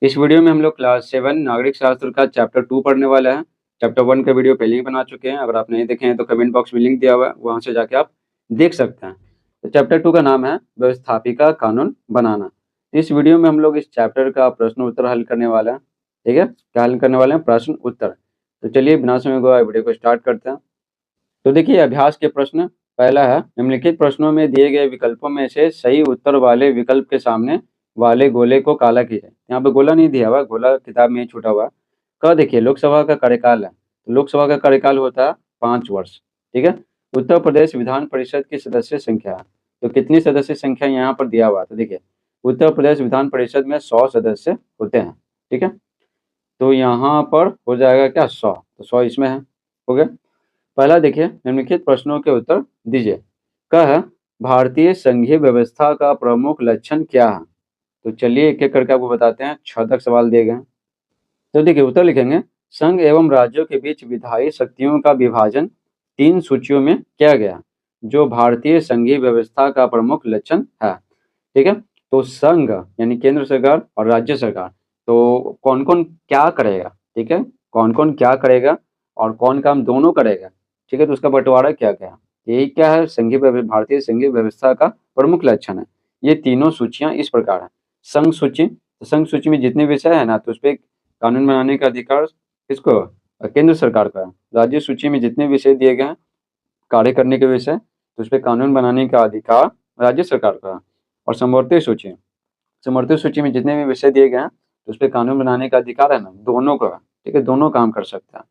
इस वीडियो में हम लोग क्लास 7 नागरिक शास्त्र का चैप्टर 2 पढ़ने वाला है। चैप्टर 1 का वीडियो पहले ही बना चुके हैं। अगर आप नहीं देखे हैं तो कमेंट बॉक्स में लिंक दिया हुआ है, वहाँ से जाके आप देख सकते हैं। तो चैप्टर 2 का नाम है व्यवस्थापिका कानून बनाना। इस वीडियो में हम लोग इस चैप्टर का प्रश्न उत्तर हल करने वाला है। ठीक है, क्या हल करने वाले हैं? प्रश्न उत्तर। तो चलिए बिना समय गवाए वीडियो को स्टार्ट करते हैं। तो देखिए अभ्यास के प्रश्न। पहला है, निम्नलिखित प्रश्नों में दिए गए विकल्पों में से सही उत्तर वाले विकल्प के सामने वाले गोले को काला कीजिए। यहाँ पे गोला नहीं दिया हुआ, गोला किताब में ही छूटा हुआ। क देखिए लोकसभा का कार्यकाल है, तो लोकसभा का कार्यकाल होता है 5 वर्ष। ठीक है। उत्तर प्रदेश विधान परिषद की सदस्य संख्या है, तो कितनी सदस्य संख्या यहाँ पर दिया हुआ है? तो देखिए उत्तर प्रदेश विधान परिषद में 100 सदस्य होते हैं। ठीक है, तो यहाँ पर हो जाएगा क्या? 100, तो 100 इसमें है। हो गया। पहला देखिए, निम्नलिखित प्रश्नों के उत्तर दीजिए। क है, भारतीय संघीय व्यवस्था का प्रमुख लक्षण क्या है? तो चलिए एक एक करके आपको बताते हैं। 6 तक सवाल दिए गए हैं। तो देखिए उत्तर लिखेंगे, संघ एवं राज्यों के बीच विधायी शक्तियों का विभाजन 3 सूचियों में किया गया, जो भारतीय संघीय व्यवस्था का प्रमुख लक्षण है। ठीक है, तो संघ यानी केंद्र सरकार और राज्य सरकार, तो कौन कौन क्या करेगा? ठीक है, कौन कौन क्या करेगा और कौन काम दोनों करेगा? ठीक है, तो उसका बंटवारा क्या क्या? यही क्या है? भारतीय संघीय व्यवस्था का प्रमुख लक्षण है। ये तीनों सूचियां इस प्रकार है। संघ सूची, तो संघ सूची में जितने विषय है ना, तो उस पर कानून बनाने का अधिकार किसको? केंद्र सरकार का। राज्य सूची में जितने विषय दिए गए हैं कार्य करने के विषय, तो उस पर कानून बनाने का अधिकार राज्य सरकार का। और समवर्ती सूची, समवर्ती सूची में जितने भी विषय दिए गए हैं तो उस पर कानून बनाने का अधिकार है ना, दोनों का। ठीक है, दोनों काम कर सकते हैं।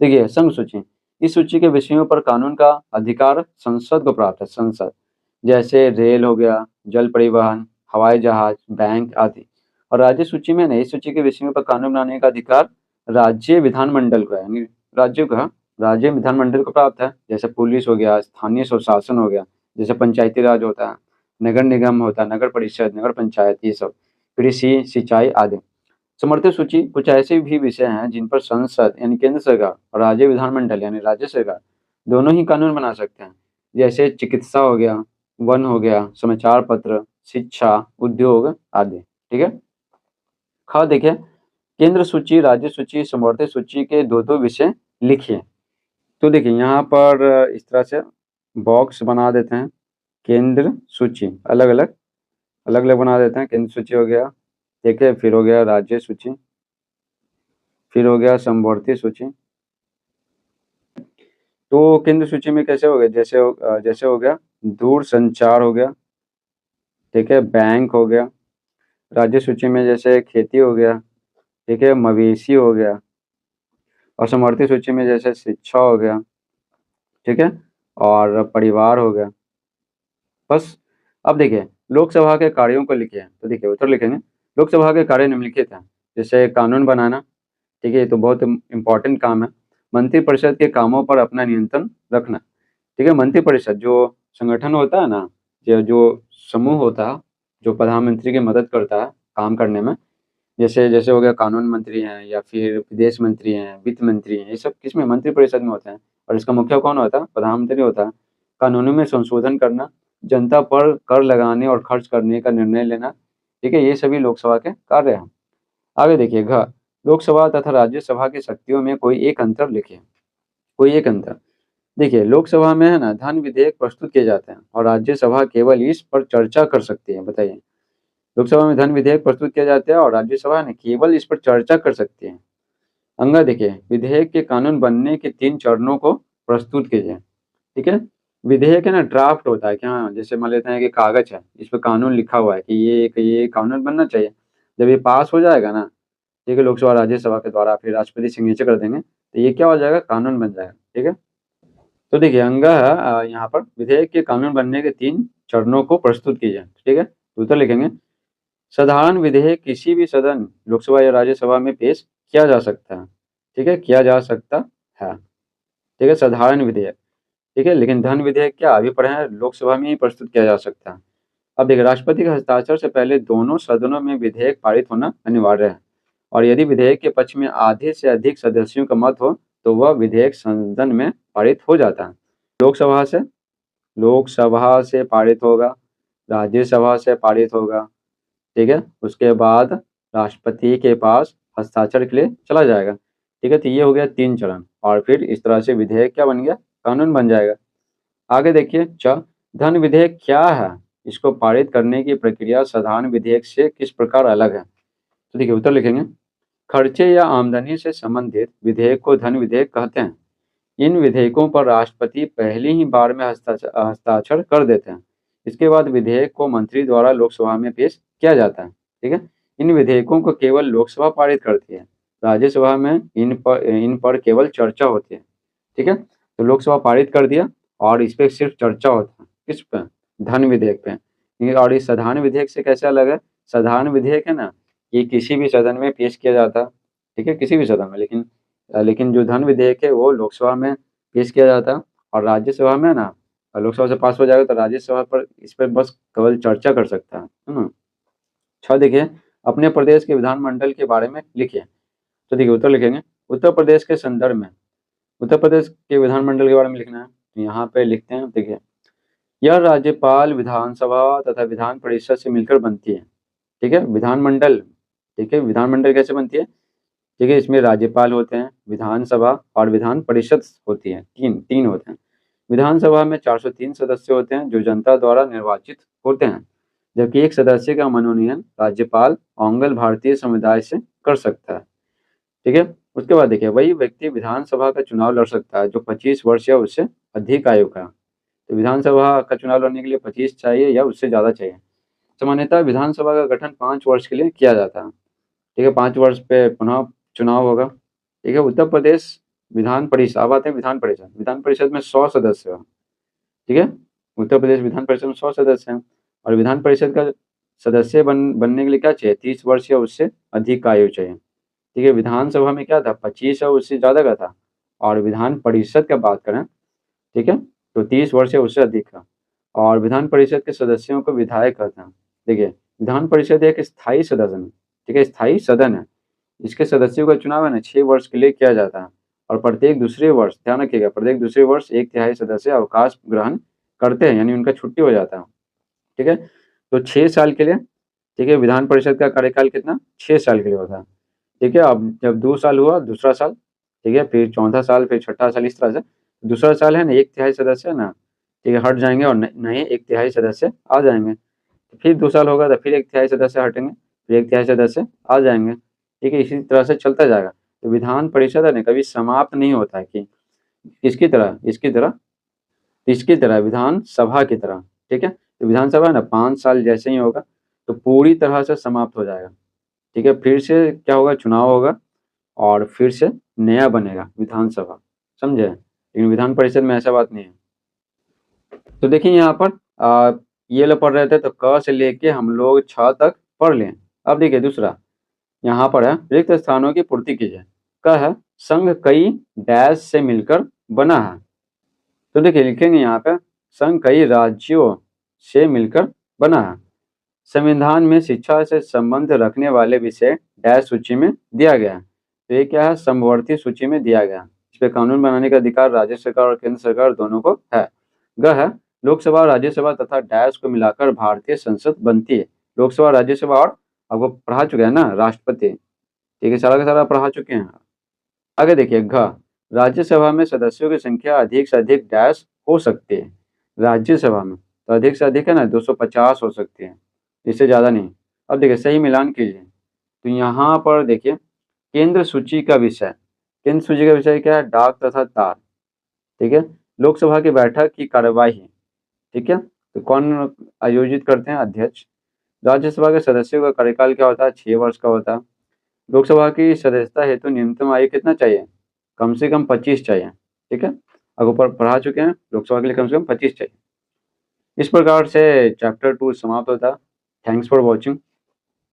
देखिए संघ सूची, इस सूची के विषयों पर कानून का अधिकार संसद को प्राप्त है। संसद, जैसे रेल हो गया, जल परिवहन, हवाई जहाज, बैंक आदि। और राज्य सूची में ना, इस सूची के विषयों पर कानून बनाने का अधिकार राज्य विधानमंडल को है, यानी राज्य का, राज्य विधानमंडल को प्राप्त है। जैसे पुलिस हो गया, स्थानीय स्वशासन हो गया, जैसे पंचायती राज होता है, नगर निगम होता है, नगर परिषद, नगर पंचायत, ये सब, कृषि, सिंचाई आदि। समर्थित सूची, कुछ ऐसे भी विषय हैं जिन पर संसद यानी केंद्र सरकार और राज्य विधानमंडल यानी राज्य सरकार दोनों ही कानून बना सकते हैं। जैसे चिकित्सा हो गया, वन हो गया, समाचार पत्र, शिक्षा, उद्योग आदि। ठीक है। ख देखिए, केंद्र सूची, राज्य सूची, समवर्ती सूची के दो दो विषय लिखिए। तो देखिए यहाँ पर इस तरह से बॉक्स बना देते हैं। केंद्र सूची अलग अलग अलग अलग बना देते हैं। केंद्र सूची हो गया, ठीक है, फिर हो गया राज्य सूची, फिर हो गया समवर्ती सूची। तो केंद्र सूची में कैसे हो गया? जैसे हो गया दूर संचार हो गया, ठीक है, बैंक हो गया। राज्य सूची में जैसे खेती हो गया, ठीक है, मवेशी हो गया। और समवर्ती सूची में जैसे शिक्षा हो गया, ठीक है, और परिवार हो गया। बस। अब देखिए लोकसभा के कार्यों को लिखिए। तो देखिए उत्तर लिखेंगे, लोकसभा के कार्य निम्नलिखित हैं। जैसे कानून बनाना, ठीक है, ये तो बहुत इंपॉर्टेंट काम है। मंत्रिपरिषद के कामों पर अपना नियंत्रण रखना। ठीक है, मंत्रिपरिषद जो संगठन होता है ना, जो समूह होता है, जो प्रधानमंत्री की मदद करता है काम करने में, जैसे जैसे हो गया कानून मंत्री हैं, या फिर विदेश मंत्री हैं, वित्त मंत्री हैं, ये सब किसमें? मंत्रिपरिषद में होते हैं। और इसका मुखिया कौन होता है? प्रधानमंत्री होता है। कानूनों में संशोधन करना, जनता पर कर लगाने और खर्च करने का निर्णय लेना, ठीक है, ये सभी लोकसभा के कार्य हैं। आगे देखिए घ, लोकसभा तथा राज्यसभा की शक्तियों में कोई एक अंतर लिखिए। कोई एक अंतर। देखिए लोकसभा में है ना धन विधेयक प्रस्तुत किए जाते हैं और राज्यसभा केवल इस पर चर्चा कर सकती है। बताइए, लोकसभा में धन विधेयक प्रस्तुत किए जाते हैं और राज्यसभा ने केवल इस पर चर्चा कर सकती है। अंगा देखिए, विधेयक के कानून बनने के 3 चरणों को प्रस्तुत कीजिए। ठीक है, विधेयक है ना ड्राफ्ट होता है क्या? जैसे मान लेते हैं कि कागज है, इस पर कानून लिखा हुआ है कि ये कानून बनना चाहिए। जब ये पास हो जाएगा ना, ठीक है, लोकसभा राज्यसभा के द्वारा, फिर राष्ट्रपति सिग्नेचर कर देंगे, तो ये क्या हो जाएगा? कानून बन जाएगा। ठीक है, तो देखिए अंगा है यहाँ पर, विधेयक के कानून बनने के 3 चरणों को प्रस्तुत कीजिए। ठीक है, तो उत्तर लिखेंगे, साधारण विधेयक किसी भी सदन, लोकसभा या राज्यसभा में पेश किया जा सकता है। ठीक है, किया जा सकता है। ठीक है, साधारण विधेयक, ठीक है, लेकिन धन विधेयक क्या अभी पढ़े हैं, लोकसभा में ही प्रस्तुत किया जा सकता है। अब देखिए, राष्ट्रपति के हस्ताक्षर से पहले दोनों सदनों में विधेयक पारित होना अनिवार्य है। और यदि विधेयक के पक्ष में आधे से अधिक सदस्यों का मत हो तो वह विधेयक सदन में पारित हो जाता है। लोकसभा से, लोकसभा से पारित होगा, राज्यसभा से पारित होगा, ठीक है, उसके बाद राष्ट्रपति के पास हस्ताक्षर के लिए चला जाएगा। ठीक है, तो ये हो गया 3 चरण और फिर इस तरह से विधेयक क्या बन गया, कानून बन जाएगा। आगे देखिए धन विधेयक क्या है, इसको पारित करने की प्रक्रिया साधारण विधेयक से किस प्रकार अलग है। तो देखिए उत्तर लिखेंगे, खर्चे या आमदनी से संबंधित विधेयक को धन विधेयक कहते हैं। इन विधेयकों पर राष्ट्रपति पहली ही बार में हस्ताक्षर कर देते हैं। इसके बाद विधेयक को मंत्री द्वारा लोकसभा में पेश किया जाता है। ठीक है, इन विधेयकों को केवल लोकसभा पारित करती है, राज्यसभा में इन पर केवल चर्चा होती है। ठीक है, तो लोकसभा पारित कर दिया और इस पर सिर्फ चर्चा होता है, किस पे, धन विधेयक पे। और इस साधारण विधेयक से कैसे अलग है, साधारण विधेयक है ना, ये किसी भी सदन में पेश किया जाता है। ठीक है, किसी भी सदन में, लेकिन जो धन विधेयक है वो लोकसभा में पेश किया जाता है और राज्यसभा में ना, लोकसभा से पास हो जाएगा तो राज्यसभा पर इस पर बस केवल चर्चा कर सकता है ना। देखिए, अपने प्रदेश के विधानमंडल के बारे में लिखिए। तो देखिए उत्तर लिखेंगे, उत्तर प्रदेश के संदर्भ में उत्तर प्रदेश के विधानमंडल के बारे में लिखना है। तो यहाँ पे लिखते हैं, देखिए, यह राज्यपाल, विधानसभा तथा विधान परिषद से मिलकर बनती है। ठीक है, विधानमंडल, ठीक है, विधानमंडल कैसे बनती है, ठीक है, इसमें राज्यपाल होते हैं, विधानसभा और विधान परिषद होती है, तीन होते हैं। विधानसभा में 403 सदस्य होते हैं जो जनता द्वारा निर्वाचित होते हैं, जबकि एक सदस्य का मनोनयन राज्यपाल मंगल भारतीय समुदाय से कर सकता है। ठीक है, उसके बाद देखिए, वही व्यक्ति विधानसभा का चुनाव लड़ सकता है जो 25 वर्ष या उससे अधिक आयु का। तो विधानसभा का चुनाव लड़ने के लिए 25 चाहिए या उससे ज़्यादा चाहिए। सामान्यतः विधानसभा का गठन 5 वर्ष के लिए किया जाता है। ठीक है, 5 वर्ष पे पुनः चुनाव होगा। ठीक है, उत्तर प्रदेश विधान परिषद, अब आते हैं विधान परिषद में 100 सदस्य हैं। ठीक है, उत्तर प्रदेश विधान परिषद में 100 सदस्य हैं और विधान परिषद का सदस्य बनने के लिए क्या चाहिए, 30 वर्ष या उससे अधिक का आयु चाहिए। ठीक है, विधानसभा में क्या था, 25 या उससे ज़्यादा का था और विधान परिषद का बात करें, ठीक है, तो 30 वर्ष या उससे अधिक का। और विधान परिषद के सदस्यों को विधायक कहते हैं। देखिए, विधान परिषद एक स्थायी सदन है। ठीक है, स्थायी सदन है। इसके सदस्यों का चुनाव है ना 6 वर्ष के लिए किया जाता है और प्रत्येक दूसरे वर्ष, ध्यान रखिएगा, प्रत्येक दूसरे वर्ष 1/3 सदस्य अवकाश ग्रहण करते हैं, यानी उनका छुट्टी हो जाता है। ठीक है, तो 6 साल के लिए, ठीक है, विधान परिषद का कार्यकाल कितना, 6 साल के लिए होता है। ठीक है, अब जब 2 साल हुआ दूसरा साल, ठीक है, फिर चौथा साल, फिर छठा साल, इस तरह से। दूसरा साल है ना 1/3 सदस्य है ना, ठीक है, हट जाएंगे और नए 1/3 सदस्य आ जाएंगे। फिर 2 साल होगा तो फिर 1/3 सदस्य हटेंगे, फिर 1/3 सदस्य आ जाएंगे। ठीक है, इसी तरह से चलता जाएगा। तो विधान परिषद है ना कभी समाप्त नहीं होता है कि किसकी तरह, इसकी तरह विधानसभा की तरह। ठीक है, तो विधानसभा है ना 5 साल जैसे ही होगा तो पूरी तरह से समाप्त हो जाएगा। ठीक है, फिर से क्या होगा, चुनाव होगा और फिर से नया बनेगा विधानसभा, समझे। लेकिन विधान परिषद में ऐसा बात नहीं है। तो देखिए यहाँ पर ये लोग पढ़ रहे थे तो क से लेके हम लोग 6 तक पढ़ लें। अब देखिए दूसरा यहाँ पर है, रिक्त स्थानों की पूर्ति कीजिए। क है, संघ कई डैश से मिलकर बना है। तो देखिए लिखेंगे यहाँ पे, संघ कई राज्यों से मिलकर बना है। संविधान में शिक्षा से संबंध रखने वाले विषय डैश सूची में दिया गया है। तो ये क्या है, समवर्ती सूची में दिया गया है। इस पे कानून बनाने का अधिकार राज्य सरकार और केंद्र सरकार दोनों को है। ग है, लोकसभा, राज्यसभा तथा डैश को मिलाकर भारतीय संसद बनती है। लोकसभा, राज्यसभा और आपको पढ़ा चुके हैं ना राष्ट्रपति। ठीक है, सारा का सारा पढ़ा चुके हैं। आगे देखिए घ, राज्यसभा में सदस्यों की संख्या अधिक से अधिक डैश हो सकती है। राज्यसभा में तो अधिक से अधिक है ना 250 हो सकती है, इससे ज़्यादा नहीं। अब देखिए सही मिलान कीजिए। तो यहाँ पर देखिए केंद्र सूची का विषय, केंद्र सूची का विषय क्या है, डाक तथा तार। ठीक है, लोकसभा की बैठक की कार्यवाही। ठीक है, तो कौन आयोजित करते हैं, अध्यक्ष। राज्यसभा के सदस्यों का कार्यकाल क्या होता है, 6 वर्ष का होता है। लोकसभा की सदस्यता हेतु न्यूनतम आयु कितना चाहिए, कम से कम 25 चाहिए। ठीक है, अब ऊपर पढ़ा चुके हैं, लोकसभा के लिए कम से कम 25 चाहिए। इस प्रकार से चैप्टर 2 समाप्त होता है। Thanks for watching.